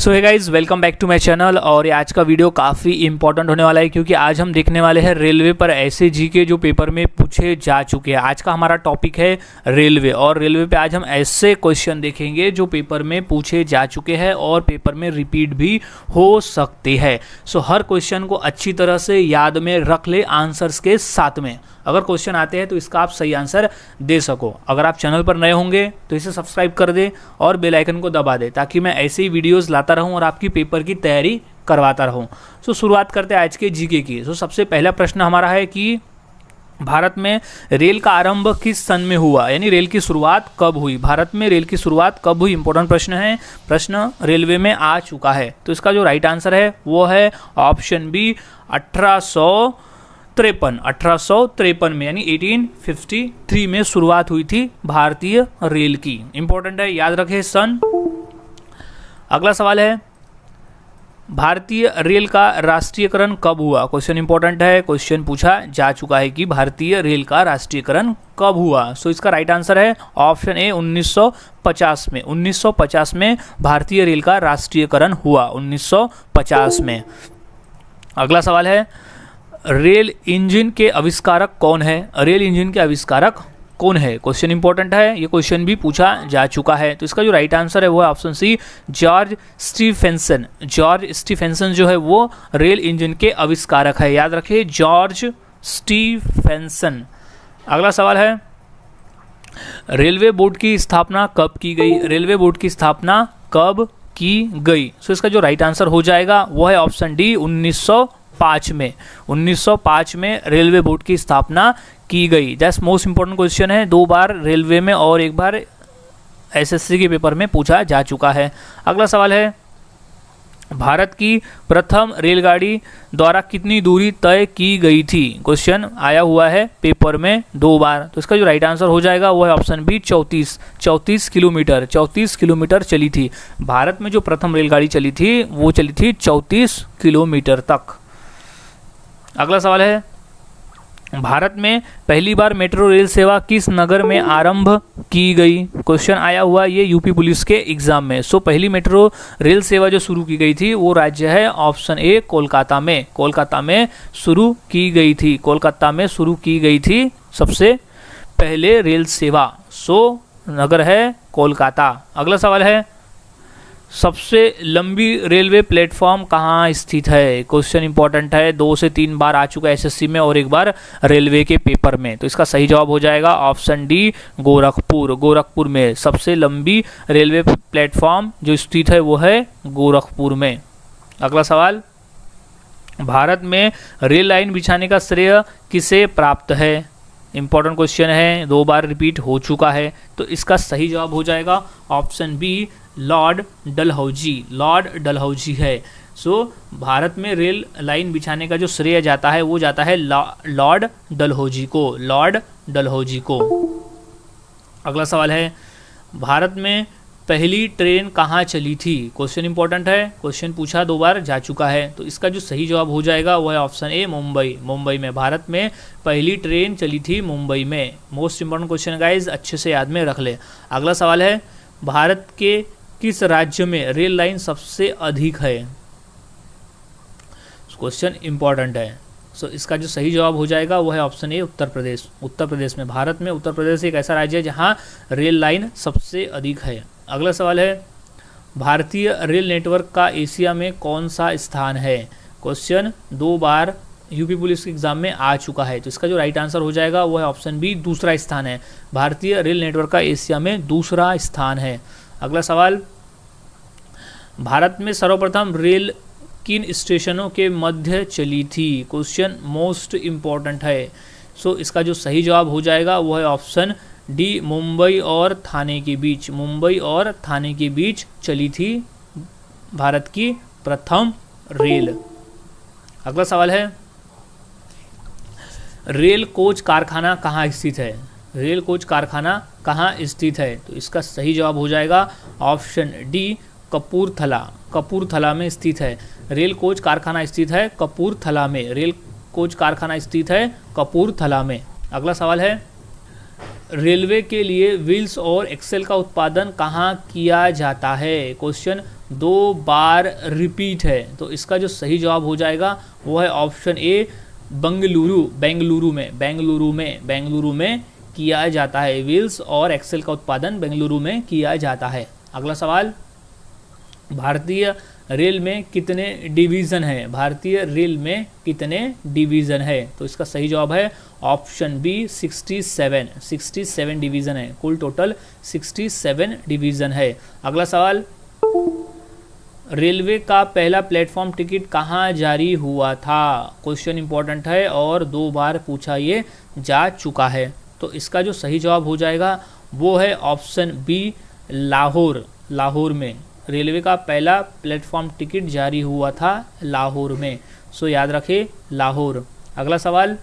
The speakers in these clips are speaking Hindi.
So hey guys, welcome back to my channel. और ये आज का वीडियो काफ़ी इंपॉर्टेंट होने वाला है क्योंकि आज हम देखने वाले हैं रेलवे पर ऐसे जीके जो पेपर में पूछे जा चुके हैं। आज का हमारा टॉपिक है रेलवे, और रेलवे पे आज हम ऐसे क्वेश्चन देखेंगे जो पेपर में पूछे जा चुके हैं और पेपर में रिपीट भी हो सकते हैं। सो हर क्वेश्चन को अच्छी तरह से याद में रख ले आंसर्स के साथ में। अगर क्वेश्चन आते हैं तो इसका आप सही आंसर दे सको। अगर आप चैनल पर नए होंगे तो इसे सब्सक्राइब कर दे और बेल आइकन को दबा दे ताकि मैं ऐसे ही वीडियोस लाता रहूं और आपकी पेपर की तैयारी करवाता रहूं। सो शुरुआत करते हैं आज के जीके की। सो सबसे पहला प्रश्न हमारा है कि भारत में रेल का आरंभ किस सन में हुआ, यानी रेल की शुरुआत कब हुई। भारत में रेल की शुरुआत कब हुई, इंपॉर्टेंट प्रश्न है। प्रश्न रेलवे में आ चुका है तो इसका जो राइट आंसर है वो है ऑप्शन बी 1853 में, यानी 1853 में शुरुआत हुई थी भारतीय रेल की। इंपॉर्टेंट है, याद रखें सन। अगला सवाल है भारतीय रेल का राष्ट्रीयकरण कब हुआ। क्वेश्चन इंपॉर्टेंट है, क्वेश्चन पूछा जा चुका है कि भारतीय रेल का राष्ट्रीयकरण कब हुआ। सो इसका राइट आंसर है ऑप्शन ए 1950 में। 1950 में भारतीय रेल का राष्ट्रीयकरण हुआ, 1950 में। अगला सवाल है रेल इंजन के आविष्कारक कौन है। रेल इंजन के आविष्कारक कौन है, क्वेश्चन इंपॉर्टेंट है। ये क्वेश्चन भी पूछा जा चुका है तो इसका जो राइट आंसर है वो है option C George Stephenson. George Stephenson जो है वो रेल इंजन के आविष्कारक है, याद रखिए जॉर्ज स्टीफेंसन। अगला सवाल है रेलवे बोर्ड की स्थापना कब की गई। रेलवे बोर्ड की स्थापना कब की गई। सो इसका जो राइट आंसर हो जाएगा वो है ऑप्शन डी 1905 में। 1905 में रेलवे बोर्ड की स्थापना की गई। दैट्स मोस्ट इंपॉर्टेंट क्वेश्चन है, 2 बार रेलवे में और 1 बार एसएससी के पेपर में पूछा जा चुका है। अगला सवाल है भारत की प्रथम रेलगाड़ी द्वारा कितनी दूरी तय की गई थी। क्वेश्चन आया हुआ है पेपर में 2 बार तो इसका जो राइट आंसर हो जाएगा वो है ऑप्शन बी 34 किलोमीटर। 34 किलोमीटर चली थी। भारत में जो प्रथम रेलगाड़ी चली थी वो चली थी 34 किलोमीटर तक। अगला सवाल है भारत में पहली बार मेट्रो रेल सेवा किस नगर में आरंभ की गई। क्वेश्चन आया हुआ ये यूपी पुलिस के एग्जाम में। सो पहली मेट्रो रेल सेवा जो शुरू की गई थी वो राज्य है ऑप्शन ए कोलकाता में। कोलकाता में शुरू की गई थी। कोलकाता में शुरू की गई थी सबसे पहले रेल सेवा। सो नगर है कोलकाता। अगला सवाल है सबसे लंबी रेलवे प्लेटफॉर्म कहाँ स्थित है। क्वेश्चन इंपॉर्टेंट है, 2 से 3 बार आ चुका है एसएससी में और 1 बार रेलवे के पेपर में तो इसका सही जवाब हो जाएगा ऑप्शन डी गोरखपुर। गोरखपुर में सबसे लंबी रेलवे प्लेटफॉर्म जो स्थित है वो है गोरखपुर में। अगला सवाल भारत में रेल लाइन बिछाने का श्रेय किसे प्राप्त है। इंपॉर्टेंट क्वेश्चन है, 2 बार रिपीट हो चुका है तो इसका सही जवाब हो जाएगा option B Lord Dalhousie. Lord Dalhousie है। सो भारत में रेल लाइन बिछाने का जो श्रेय जाता है वो जाता है लॉर्ड डलहौजी को। लॉर्ड डलहौजी को। अगला सवाल है भारत में पहली ट्रेन कहाँ चली थी। क्वेश्चन इंपॉर्टेंट है, क्वेश्चन पूछा 2 बार जा चुका है तो इसका जो सही जवाब हो जाएगा वो है ऑप्शन ए मुंबई। मुंबई में भारत में पहली ट्रेन चली थी मुंबई में। मोस्ट इंपॉर्टेंट क्वेश्चन गाइज, अच्छे से याद में रख ले। अगला सवाल है भारत के किस राज्य में रेल लाइन सबसे अधिक है। क्वेश्चन इंपॉर्टेंट है। सो इसका जो सही जवाब हो जाएगा वो है ऑप्शन ए उत्तर प्रदेश। उत्तर प्रदेश में, भारत में उत्तर प्रदेश एक ऐसा राज्य है जहां रेल लाइन सबसे अधिक है। अगला सवाल है भारतीय रेल नेटवर्क का एशिया में कौन सा स्थान है। क्वेश्चन 2 बार यूपी पुलिस के एग्जाम में आ चुका है तो इसका जो राइट आंसर हो जाएगा वो है ऑप्शन बी दूसरा स्थान है। भारतीय रेल नेटवर्क का एशिया में दूसरा स्थान है। अगला सवाल भारत में सर्वप्रथम रेल किन स्टेशनों के मध्य चली थी। क्वेश्चन मोस्ट इम्पॉर्टेंट है। सो इसका जो सही जवाब हो जाएगा वो है ऑप्शन डी मुंबई और थाने के बीच। मुंबई और थाने के बीच चली थी भारत की प्रथम रेल। अगला सवाल है रेल कोच कारखाना कहाँ स्थित है। रेल कोच कारखाना कहाँ स्थित है तो इसका सही जवाब हो जाएगा ऑप्शन डी कपूरथला। कपूरथला में स्थित है। रेल कोच कारखाना स्थित है कपूरथला में। रेल कोच कारखाना स्थित है कपूरथला में। अगला सवाल है रेलवे के लिए व्हील्स और एक्सेल का उत्पादन कहाँ किया जाता है? क्वेश्चन 2 बार रिपीट है, तो इसका जो सही जवाब हो जाएगा वो है ऑप्शन ए बेंगलुरु में किया जाता है। व्हील्स और एक्सेल का उत्पादन बेंगलुरु में किया जाता है। अगला सवाल, भारतीय रेल में कितने डिवीज़न है? भारतीय रेल में कितने डिवीज़न है? तो इसका सही जवाब है ऑप्शन बी 67 डिवीज़न है। कुल टोटल 67 डिवीज़न है। अगला सवाल, रेलवे का पहला प्लेटफॉर्म टिकट कहाँ जारी हुआ था? क्वेश्चन इंपॉर्टेंट है और 2 बार पूछा ये जा चुका है। तो इसका जो सही जवाब हो जाएगा वो है ऑप्शन बी लाहौर में। रेलवे का पहला प्लेटफॉर्म टिकट जारी हुआ था लाहौर में। सो याद रखें लाहौर। अगला सवाल,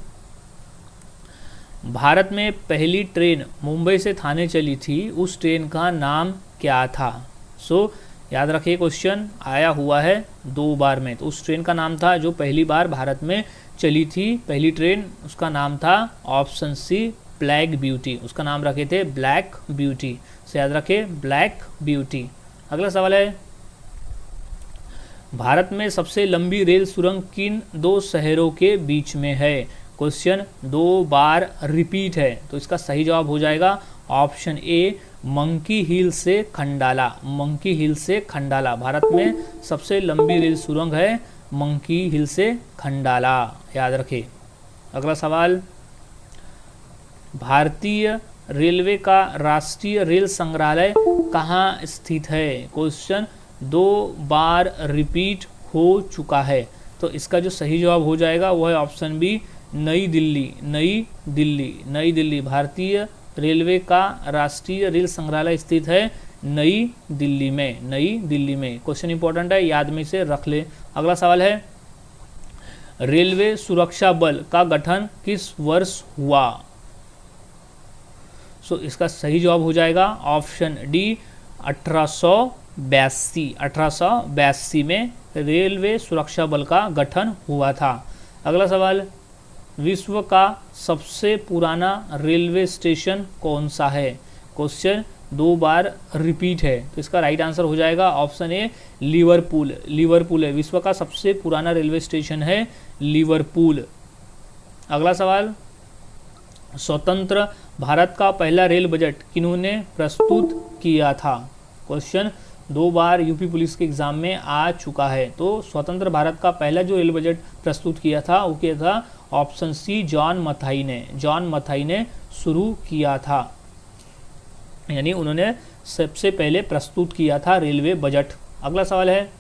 भारत में पहली ट्रेन मुंबई से थाने चली थी, उस ट्रेन का नाम क्या था? सो याद रखिए क्वेश्चन आया हुआ है 2 बार में। तो उस ट्रेन का नाम था जो पहली बार भारत में चली थी पहली ट्रेन, उसका नाम था ऑप्शन सी ब्लैक ब्यूटी। उसका नाम रखे थे ब्लैक ब्यूटी। सो याद रखें ब्लैक ब्यूटी। अगला सवाल है, भारत में सबसे लंबी रेल सुरंग किन 2 शहरों के बीच में है? क्वेश्चन 2 बार रिपीट है, तो इसका सही जवाब हो जाएगा ऑप्शन ए मंकी हिल से खंडाला। भारत में सबसे लंबी रेल सुरंग है मंकी हिल से खंडाला, याद रखें। अगला सवाल, भारतीय रेलवे का राष्ट्रीय रेल संग्रहालय कहाँ स्थित है? क्वेश्चन 2 बार रिपीट हो चुका है, तो इसका जो सही जवाब हो जाएगा वो है ऑप्शन बी नई दिल्ली। भारतीय रेलवे का राष्ट्रीय रेल संग्रहालय स्थित है नई दिल्ली में। क्वेश्चन इंपॉर्टेंट है, याद में से रख ले। अगला सवाल है, रेलवे सुरक्षा बल का गठन किस वर्ष हुआ? सो इसका सही जवाब हो जाएगा ऑप्शन डी 1882 में रेलवे सुरक्षा बल का गठन हुआ था। अगला सवाल, विश्व का सबसे पुराना रेलवे स्टेशन कौन सा है? क्वेश्चन 2 बार रिपीट है, तो इसका राइट आंसर हो जाएगा ऑप्शन ए लिवरपूल है। विश्व का सबसे पुराना रेलवे स्टेशन है लिवरपूल। अगला सवाल, स्वतंत्र भारत का पहला रेल बजट किन्होंने प्रस्तुत किया था? क्वेश्चन 2 बार यूपी पुलिस के एग्जाम में आ चुका है। तो स्वतंत्र भारत का पहला जो रेल बजट प्रस्तुत किया था वो किया था ऑप्शन सी जॉन मथाई ने शुरू किया था, यानी उन्होंने सबसे पहले प्रस्तुत किया था रेलवे बजट। अगला सवाल है,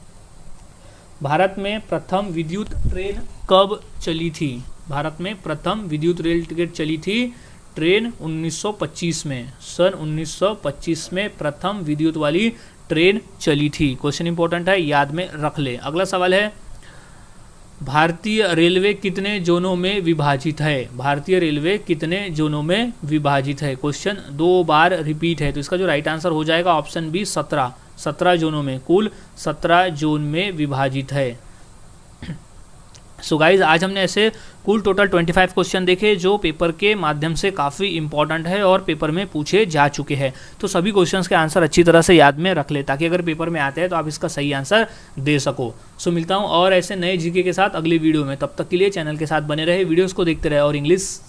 भारत में प्रथम विद्युत ट्रेन कब चली थी? भारत में प्रथम विद्युत रेल टिकट चली थी ट्रेन 1925 में। सन 1925 में प्रथम विद्युत वाली ट्रेन चली थी। क्वेश्चन इंपॉर्टेंट है, याद में रख ले। अगला सवाल है, भारतीय रेलवे कितने जोनों में विभाजित है? भारतीय रेलवे कितने जोनों में विभाजित है? क्वेश्चन 2 बार रिपीट है, तो इसका जो राइट आंसर हो जाएगा ऑप्शन बी 17 जोनों में, कुल 17 जोन में विभाजित है। सो गाइज, आज हमने ऐसे कुल टोटल 25 क्वेश्चन देखे जो पेपर के माध्यम से काफ़ी इंपॉर्टेंट है और पेपर में पूछे जा चुके हैं। तो सभी क्वेश्चंस के आंसर अच्छी तरह से याद में रख ले, ताकि अगर पेपर में आते हैं तो आप इसका सही आंसर दे सको। सो मिलता हूँ और ऐसे नए जीके के साथ अगली वीडियो में। तब तक के लिए चैनल के साथ बने रहे, वीडियोज़ को देखते रहे और इंग्लिश